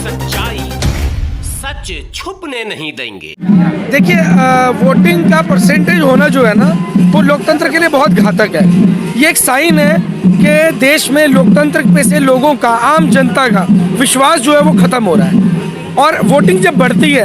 सच्चाई सच छुपने नहीं देंगे। देखिए वोटिंग का परसेंटेज होना जो है ना वो लोकतंत्र के लिए बहुत घातक है। ये एक साइन है कि देश में लोकतंत्र पे से लोगों का, आम जनता का विश्वास जो है वो ख़त्म हो रहा है। और वोटिंग जब बढ़ती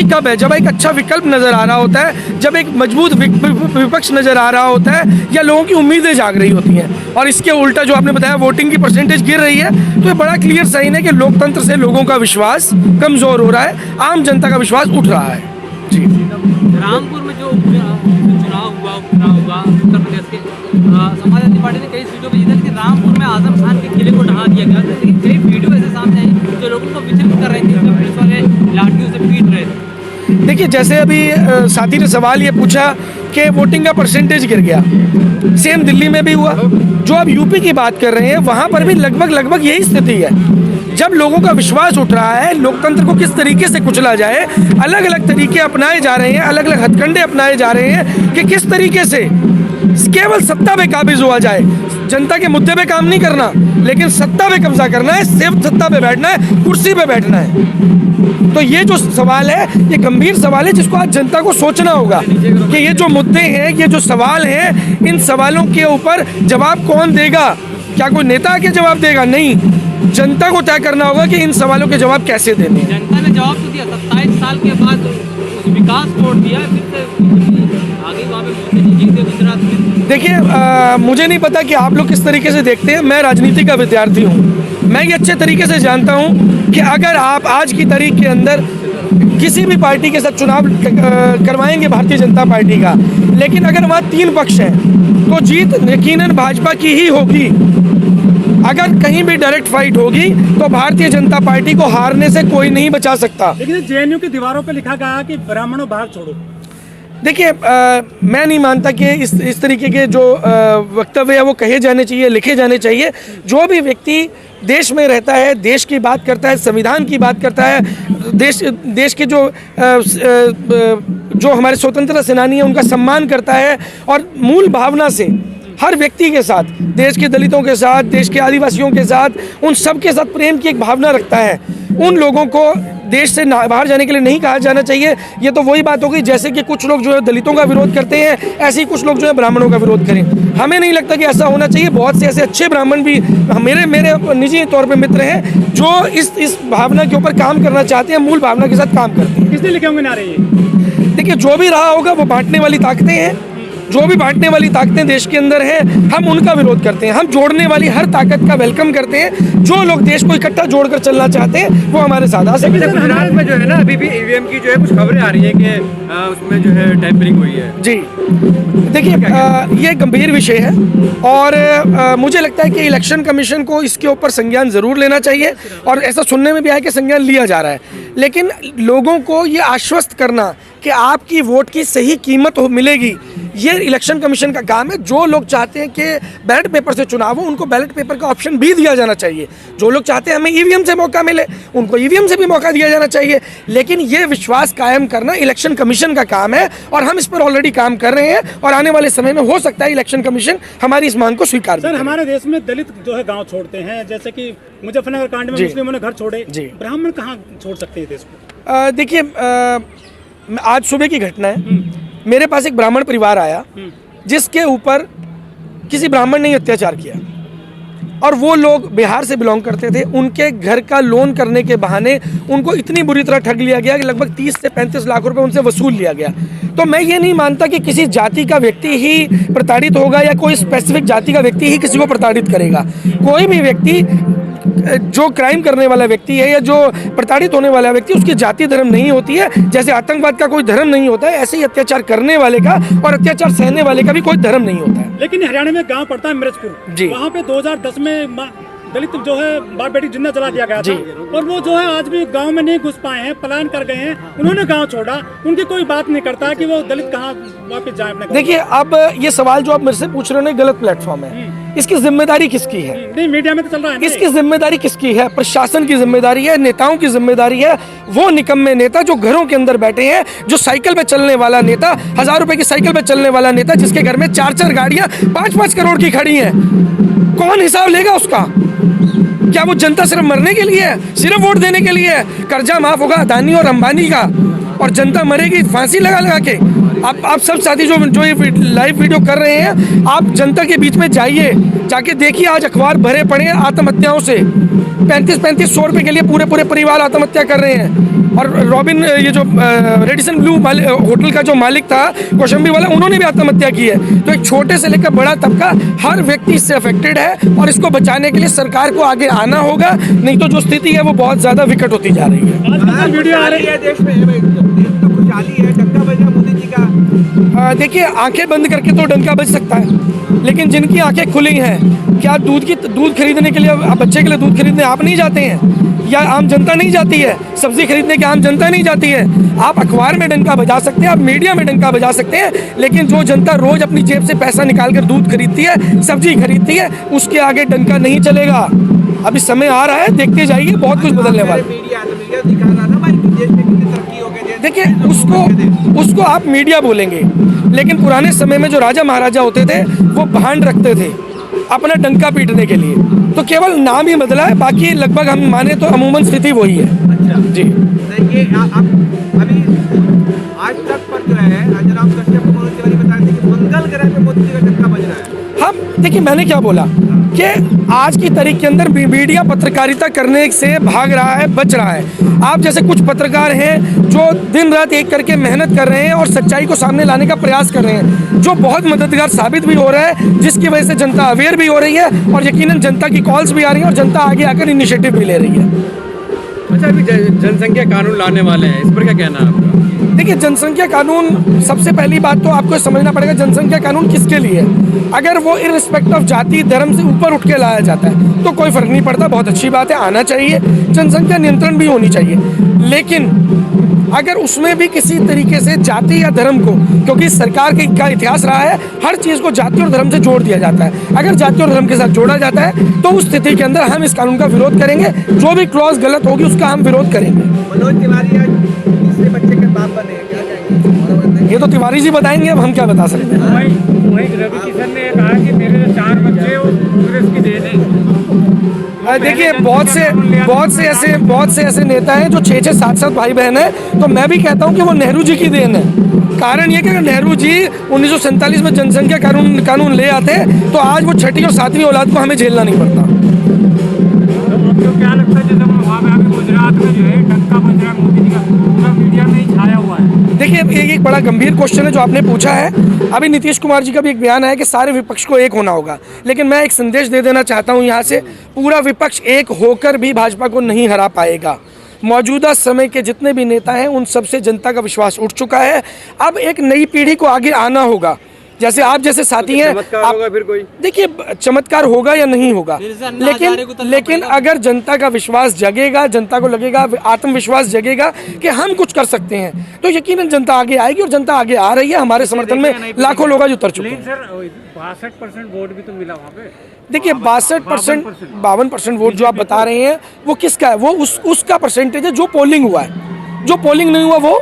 कब है? जब एक अच्छा विकल्प नज़र आ रहा होता है, जब एक मजबूत विपक्ष नज़र आ रहा होता है, या लोगों की उम्मीदें जाग रही होती हैं। और इसके उल्टा जो आपने बताया वोटिंग की परसेंटेज गिर रही है, तो ये बड़ा क्लियर साइन है कि लोकतंत्र से लोगों का विश्वास कमज़ोर हो रहा है, आम जनता का विश्वास उठ रहा है। जी, रामपुर में जो उपचुनाव हुआ उत्तर प्रदेश के समाजवादी पार्टी ने कई सीटों पर जीता, लेकिन रामपुर में आजम खान के किले को ढहा दिया गया। लेकिन कई वीडियो ऐसे सामने आई जो लोगों को विचलित कर रहे थे, जो पुलिस वाले लाठियों से पीट रहे थे। देखिए जैसे अभी साथी ने सवाल ये पूछा कि वोटिंग का परसेंटेज गिर गया, सेम दिल्ली में भी हुआ। जो आप यूपी की बात कर रहे हैं वहाँ पर भी लगभग यही स्थिति है। जब लोगों का विश्वास उठ रहा है, लोकतंत्र को किस तरीके से कुचला जाए, अलग अलग तरीके अपनाए जा रहे हैं, अलग अलग हथकंडे अपनाए जा रहे हैं कि किस तरीके से केवल सत्ता पे काबिज हुआ जाए। जनता के मुद्दे पे काम नहीं करना, लेकिन सत्ता पे कब्जा करना है, सिर्फ सत्ता पे बैठना है, कुर्सी पे बैठना है। तो ये जो सवाल है ये गंभीर सवाल है जिसको आज जनता को सोचना होगा कि ये जो मुद्दे हैं, ये जो सवाल हैं, इन सवालों के ऊपर जवाब कौन देगा? क्या कोई नेता आके जवाब देगा? नहीं, जनता को तय करना होगा कि इन सवालों के जवाब कैसे देने हैं। जनता ने जवाब तो दिया, 27 साल के बाद उस विकास छोड़ दिया, फिर आगे वहाँ पे जीते गुजरात में। देखिए मुझे नहीं पता कि आप लोग किस तरीके से देखते हैं। मैं राजनीति का विद्यार्थी हूँ। मैं ये अच्छे तरीके से जानता हूँ कि अगर आप आज की तारीख के अंदर किसी भी पार्टी के साथ चुनाव करवाएंगे भारतीय जनता पार्टी का, लेकिन अगर वहाँ 3 पक्ष हैं तो जीत यकीनन भाजपा की ही होगी। अगर कहीं भी डायरेक्ट फाइट होगी तो भारतीय जनता पार्टी को हारने से कोई नहीं बचा सकता। लेकिन जेएनयू की दीवारों पे लिखा गया कि ब्राह्मणों बाहर छोड़ो। देखिए मैं नहीं मानता कि इस तरीके के जो वक्तव्य है वो कहे जाने चाहिए, लिखे जाने चाहिए। जो भी व्यक्ति देश में रहता है, देश की बात करता है, संविधान की बात करता है, देश के जो हमारे स्वतंत्रता सेनानी हैं उनका सम्मान करता है और मूल भावना से हर व्यक्ति के साथ, देश के दलितों के साथ, देश के आदिवासियों के साथ, उन सब के साथ प्रेम की एक भावना रखता है, उन लोगों को देश से बाहर जाने के लिए नहीं कहा जाना चाहिए। ये तो वही बात हो गई जैसे कि कुछ लोग जो है दलितों का विरोध करते हैं, ऐसे ही कुछ लोग जो है ब्राह्मणों का विरोध करें। हमें नहीं लगता कि ऐसा होना चाहिए। बहुत से ऐसे अच्छे ब्राह्मण भी मेरे निजी तौर पे मित्र हैं जो इस भावना के ऊपर काम करना चाहते हैं, मूल भावना के साथ काम करते हैं। किसने लिखे होंगे नारे ये? देखिए जो भी रहा होगा वो बांटने वाली ताकतें हैं, जो भी बांटने वाली ताकतें देश के अंदर हैं, हम उनका विरोध करते हैं। हम जोड़ने वाली हर ताकत का वेलकम करते हैं। जो लोग देश को इकट्ठा जोड़कर चलना चाहते हैं वो हमारे साथ आ सकते हैं। गुजरात में जो है ना अभी भी ईवीएम की जो है कुछ खबरें आ रही है कि उसमें जो है टैंपरिंग हुई है। जी देखिए ये गंभीर विषय है और मुझे लगता है कि इलेक्शन कमीशन को इसके ऊपर संज्ञान ज़रूर लेना चाहिए और ऐसा सुनने में भी आया कि संज्ञान लिया जा रहा है। लेकिन लोगों को ये आश्वस्त करना कि आपकी वोट की सही कीमत मिलेगी, ये इलेक्शन कमीशन का काम है। जो लोग चाहते हैं कि बैलेट पेपर से चुनाव हो, उनको बैलेट पेपर का ऑप्शन भी दिया जाना चाहिए। जो लोग चाहते हैं हमें ईवीएम से मौका मिले, उनको ईवीएम से भी मौका दिया जाना चाहिए। लेकिन ये विश्वास कायम करना इलेक्शन कमीशन का काम है और हम इस पर ऑलरेडी काम कर रहे हैं और आने वाले समय में हो सकता है इलेक्शन कमीशन हमारी इस मांग को स्वीकार करे। सर हमारे देश में दलित जो है गाँव छोड़ते हैं, जैसे कि मुजफ्फरनगर कांड में मुस्लिमों ने घर छोड़े, ब्राह्मण कहाँ छोड़ सकते हैं देश को? देखिए आज सुबह की घटना है। मेरे पास एक ब्राह्मण परिवार आया जिसके ऊपर किसी ब्राह्मण ने अत्याचार किया और वो लोग बिहार से बिलोंग करते थे। उनके घर का लोन करने के बहाने उनको इतनी बुरी तरह ठग लिया गया कि लगभग 30 से 35 लाख रुपए उनसे वसूल लिया गया। तो मैं ये नहीं मानता कि किसी जाति का व्यक्ति ही प्रताड़ित होगा या कोई स्पेसिफिक जाति का व्यक्ति ही किसी को प्रताड़ित करेगा। कोई भी व्यक्ति जो क्राइम करने वाला व्यक्ति है या जो प्रताड़ित होने वाला व्यक्ति, उसकी जाति धर्म नहीं होती है। जैसे आतंकवाद का कोई धर्म नहीं होता है, ऐसे ही अत्याचार करने वाले का और अत्याचार सहने वाले का भी कोई धर्म नहीं होता है। लेकिन हरियाणा में गांव पड़ता है मिर्चपुर, वहाँ पे 2010 में दलित जो है बाप बेटी जिंदा जला दिया गया था और वो जो है आज भी गांव में नहीं घुस पाए हैं, पलायन कर गए हैं। उन्होंने गांव छोड़ा, उनकी कोई बात नहीं करता कि वो दलित कहाँ वापस जाए अपने। देखिए अब ये सवाल जो आप मेरे से पूछ रहे हो गलत प्लेटफॉर्म है। इसकी जिम्मेदारी किसकी है? नहीं मीडिया में तो चल रहा है। इसकी जिम्मेदारी किसकी है? प्रशासन की जिम्मेदारी है, नेताओं की जिम्मेदारी है। वो निकम्मे नेता जो घरों के अंदर बैठे हैं, जो साइकिल पे चलने वाला नेता, 1000 रुपए की साइकिल पे चलने वाला नेता, जिसके घर में 4-4 गाड़ियां 5-5 करोड़ की खड़ी हैं, कौन हिसाब लेगा उसका? क्या वो जनता सिर्फ मरने के लिए है, सिर्फ वोट देने के लिए है? कर्जा माफ होगा अदानी और अंबानी का, और जनता मरेगी फांसी लगा लगा के। आप सब साथी जो ये लाइव वीडियो कर रहे हैं, आप जनता के बीच में जाइए, जाके देखिए आज अखबार भरे पड़े हैं आत्महत्याओं से। 35-35 रुपए के लिए पूरे पूरे परिवार आत्महत्या कर रहे हैं। और रॉबिन, ये जो रेडिसन ब्लू होटल का जो मालिक था कौशंबी वाला, उन्होंने भी आत्महत्या की है। तो एक छोटे से लेकर बड़ा तबका, हर व्यक्ति इससे अफेक्टेड है, और इसको बचाने के लिए सरकार को आगे आना होगा, नहीं तो जो स्थिति है वो बहुत ज़्यादा विकट होती जा रही है। वीडियो आ रही है देश में, तो खुशहाली है, डंका बजा मोदी जी का। देखिए, आंखें बंद करके तो डंका बज सकता है, लेकिन जिनकी आंखें खुली हैं, क्या दूध खरीदने के लिए, बच्चे के लिए दूध खरीदने आप नहीं जाते हैं, या आम जनता नहीं जाती है? सब्जी खरीदने की आम जनता नहीं जाती है? आप अखबार में डंका बजा सकते हैं, आप मीडिया में डंका बजा सकते हैं, लेकिन जो जनता रोज अपनी जेब से पैसा निकाल कर दूध खरीदती है, सब्जी खरीदती है, उसके आगे डंका नहीं चलेगा। अभी समय आ रहा है, देखते जाइए, बहुत कुछ बदलने वाला है। देखिए, उसको आप मीडिया बोलेंगे, लेकिन पुराने समय में जो राजा महाराजा होते थे वो भांड रखते थे अपना डंका पीटने के लिए। तो केवल नाम ही बदला है, बाकी लगभग हम माने तो अमूमन स्थिति वही है। अच्छा जी, ये आप अभी आज तक पर जो है राजाराम कश्यप मनोज तिवारी बता रहे थे कि मंगल ग्रह पे मोदी जी का डंका बज रहा है। हम देखिए, मैंने क्या बोला कि आज की तारीख के अंदर मीडिया पत्रकारिता करने से भाग रहा है, बच रहा है। आप जैसे कुछ पत्रकार हैं जो दिन रात एक करके मेहनत कर रहे हैं और सच्चाई को सामने लाने का प्रयास कर रहे हैं, जो बहुत मददगार साबित भी हो रहा है, जिसकी वजह से जनता अवेयर भी हो रही है, और यकीनन जनता की कॉल्स भी आ रही हैं, और जनता आगे आकर इनिशिएटिव भी ले रही है। अच्छा, अभी जनसंख्या कानून लाने वाले हैं, इस पर क्या कहना है आपका? देखिए, जनसंख्या कानून, सबसे पहली बात तो आपको समझना पड़ेगा जनसंख्या कानून किसके लिए है। अगर वो इर्रिस्पेक्ट ऑफ जाति धर्म से ऊपर उठ के लाया जाता है तो कोई फर्क नहीं पड़ता, बहुत अच्छी बात है, आना चाहिए, जनसंख्या नियंत्रण भी होनी चाहिए। लेकिन अगर उसमें भी किसी तरीके से जाति या धर्म को, क्योंकि सरकार का इतिहास रहा है हर चीज़ को जाति और धर्म से जोड़ दिया जाता है, अगर जाति और धर्म के साथ जोड़ा जाता है तो उस स्थिति के अंदर हम इस कानून का विरोध करेंगे। जो भी क्लॉज गलत होगी उसका हम विरोध करेंगे। मनोज तिवारी आज तीसरे बच्चे के बाप बने, क्या कहेंगे? ये तो तिवारी जी बताएंगे, अब हम क्या बता सकते हैं। वहीं रवि किशन ने कहा कि मेरे जो 4 बच्चे वो कांग्रेस की देन है। देखिए, बहुत से ऐसे नेता हैं जो 6-6, 7-7 भाई बहन हैं, तो मैं भी कहता हूं कि वो नेहरू जी की देन है। कारण ये कि अगर नेहरू जी 1947 में जनसंख्या कानून ले आते तो आज वो 6ठी और 7वीं औलाद को हमें झेलना नहीं पड़ता। तो क्या लगता है, जैसे वहाँ पे अभी गुजरात में जो है डंका बज रहा है मोदी जी का, पूरा मीडिया में ही छाया हुआ है। देखिए, ये एक बड़ा गंभीर क्वेश्चन है जो आपने पूछा है। अभी नीतीश कुमार जी का भी एक बयान है कि सारे विपक्ष को एक होना होगा, लेकिन मैं एक संदेश दे देना चाहता हूं यहाँ से, पूरा विपक्ष एक होकर भी भाजपा को नहीं हरा पाएगा। मौजूदा समय के जितने भी नेता हैं उन सबसे जनता का विश्वास उठ चुका है। अब एक नई पीढ़ी को आगे आना होगा, जैसे आप जैसे साथी हैं। होगा फिर कोई, देखिए, चमत्कार होगा या नहीं होगा, लेकिन अगर जनता का विश्वास जगेगा, जनता को लगेगा, आत्मविश्वास जगेगा कि हम कुछ कर सकते हैं, तो यकीनन जनता आगे आएगी, और जनता आगे आ रही है। हमारे समर्थन में लाखों लोग आज उतर चुके हैं। 62% वोट भी तो मिला वहाँ पे। देखिए, 52% वोट जो आप बता रहे हैं वो किसका है? वो उसका परसेंटेज है जो पोलिंग हुआ है। जो पोलिंग नहीं हुआ वो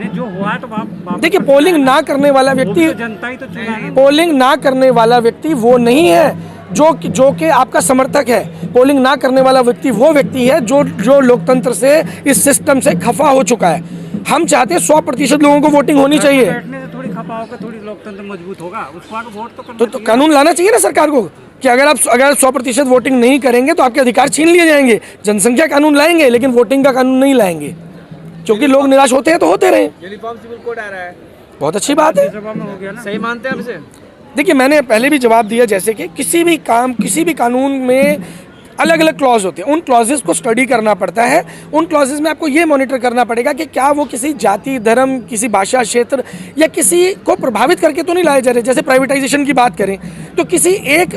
जो हुआ तो देखिए, पोलिंग ना करने वाला व्यक्ति, जनता ही तो चुना है। पोलिंग ना करने वाला व्यक्ति वो नहीं है जो कि आपका समर्थक है। पोलिंग ना करने वाला व्यक्ति वो व्यक्ति है जो लोकतंत्र से, इस सिस्टम से खफा हो चुका है। हम चाहते हैं 100% लोगों को वोटिंग होनी चाहिए। बैठने से थोड़ी खफा होकर थोड़ी लोकतंत्र मजबूत होगा, उसको आगे वोट तो करना तो कानून लाना चाहिए ना सरकार को कि अगर 100% वोटिंग नहीं करेंगे तो आपके अधिकार छीन लिए जाएंगे। जनसंख्या कानून लाएंगे, लेकिन वोटिंग का कानून नहीं लाएंगे, क्योंकि लोग निराश होते हैं तो होते रहे। यूनिफॉर्म सिविल कोड आ रहा है, बहुत अच्छी बात है। सही मानते हैं आप इसे? देखिए, मैंने पहले भी जवाब दिया, जैसे कि किसी भी कानून में अलग अलग क्लॉज होते हैं, उन क्लॉजेस को स्टडी करना पड़ता है। उन क्लॉजेस में आपको ये मॉनिटर करना पड़ेगा कि क्या वो किसी जाति, धर्म, किसी भाषा क्षेत्र या किसी को प्रभावित करके तो नहीं लाए जा रहे। जैसे प्राइवेटाइजेशन की बात करें तो किसी एक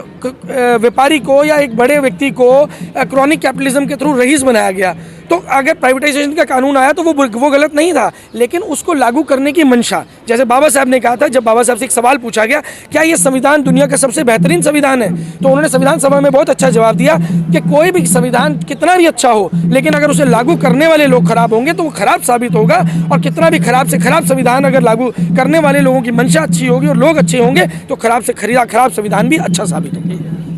व्यापारी को या एक बड़े व्यक्ति को क्रॉनिक कैपिटलिज्म के थ्रू रईस बनाया गया, तो अगर प्राइवेटाइजेशन का कानून आया तो वो गलत नहीं था, लेकिन उसको लागू करने की मंशा, जैसे बाबा साहब ने कहा था, जब बाबा साहब से एक सवाल पूछा गया क्या ये संविधान दुनिया का सबसे बेहतरीन संविधान है, तो उन्होंने संविधान सभा में बहुत अच्छा जवाब दिया कि कोई भी संविधान कितना भी अच्छा हो, लेकिन अगर उसे लागू करने वाले लोग खराब होंगे तो वो खराब साबित होगा, और कितना भी खराब से खराब संविधान अगर लागू करने वाले लोगों की मंशा अच्छी होगी और लोग अच्छे होंगे तो खराब से खराब संविधान भी अच्छा साबित होगा।